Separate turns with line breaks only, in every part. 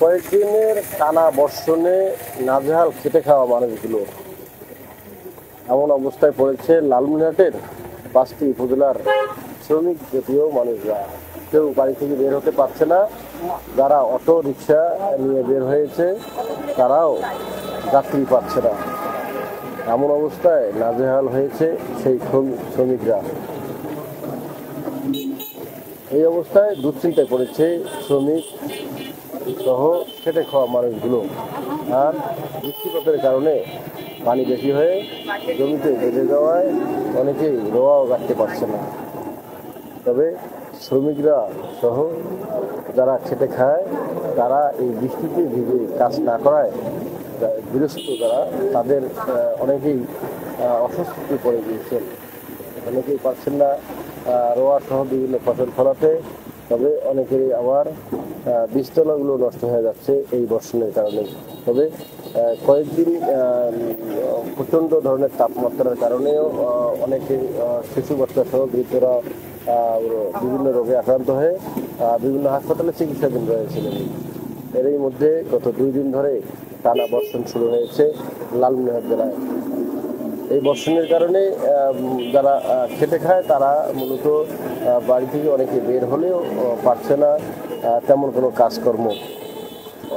কয়েকদিনের টানা বর্ষণে নাজেহাল খেটে খাওয়া মানুষগুলো এমন অবস্থায় পড়েছে লালমনিরহাটের 5টি উপজেলার শ্রমিক জাতীয় মানুষরা। কেউ বাড়ি থেকে বের হতে পারছে না, যারা অটো রিক্সা নিয়ে বের হয়েছে তারাও যাত্রী পাচ্ছে না। এমন অবস্থায় নাজেহাল হয়েছে সেই শ্রমিকরা। এই অবস্থায় দুশ্চিন্তায় পড়েছে শ্রমিক সহ খেটে খাওয়া মানুষগুলো। আর বৃষ্টিপাতের কারণে পানি বেশি হয়ে জমিতে বেঁধে যাওয়ায় অনেকেই রোয়াও কাটতে পারছে না। তবে শ্রমিকরা সহ যারা খেটে খায় তারা এই বৃষ্টিতে ভিজে কাজ না করায় গৃহস্থ যারা তাদের অনেকেই অস্বস্তিতে পড়ে গিয়েছেন। অনেকেই পারছেন না রোয়া সহ বিভিন্ন ফসল ফলাতে। তবে অনেকেরই আবার বীজতলাগুলো নষ্ট হয়ে যাচ্ছে এই বর্ষণের কারণে। তবে কয়েকদিন প্রচণ্ড ধরনের তাপমাত্রার কারণেও অনেকে শিশু বাচ্চা সহ বৃদ্ধরা বিভিন্ন রোগে আক্রান্ত হয়ে বিভিন্ন হাসপাতালে চিকিৎসাধীন রয়েছিলেন। এরই মধ্যে গত 2 দিন ধরে টানা বর্ষণ শুরু হয়েছে লালমনিরহাট জেলায়। এই বর্ষণের কারণে যারা খেটে খায় তারা মূলত বাড়ি থেকে অনেকে বের হলেও পারছে না তেমন কোনো কাজকর্ম।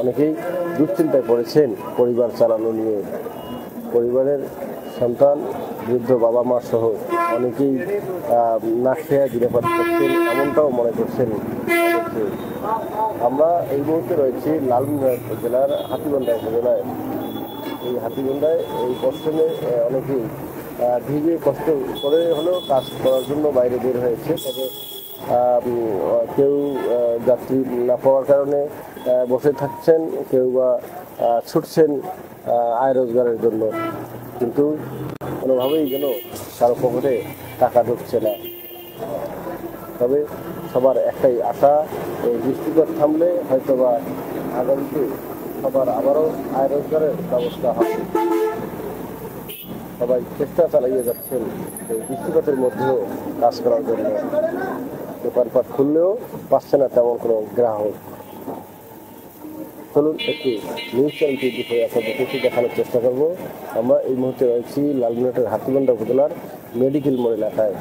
অনেকেই দুশ্চিন্তায় পড়েছেন পরিবার চালানো নিয়ে। পরিবারের সন্তান, বৃদ্ধ বাবা মা সহ অনেকেই না খেয়ে দিনপাত করছেন, এমনটাও মনে করছেন অনেকে। আমরা এই মুহূর্তে রয়েছি লালমনিরহাট জেলার হাতীবান্ধা উপজেলায়। এই হাতীবান্ধায় এই বর্ষণে অনেকেই ভিজে কষ্ট করে হলেও কাজ করার জন্য বাইরে বের হয়েছে। তবে কেউ যাত্রী না পাওয়ার কারণে বসে থাকছেন, কেউ বা ছুটছেন আয় রোজগারের জন্য, কিন্তু কোনোভাবেই যেন কারো পকেটে টাকা ঢুকছে না। তবে সবার একটাই আশা, এই বৃষ্টিপাত থামলে হয়তোবা আগামীতে সবার আবারও আয় রোজগারের ব্যবস্থা হবে। সবাই চেষ্টা চালিয়ে যাচ্ছেন এই বৃষ্টিপাতের মধ্যেও কাজ করার জন্য। দোকানপাট খুললেও পাচ্ছে না তেমন কোনো গ্রাহক। চলুন একটু নিউজ চ্যানেলটির বিষয়ে আপনাদের কিছু দেখানোর চেষ্টা করব। আমরা এই মুহূর্তে রয়েছি লালমনিরহাটের হাতীবান্ধা উপজেলার মেডিকেল মোড় এলাকায়।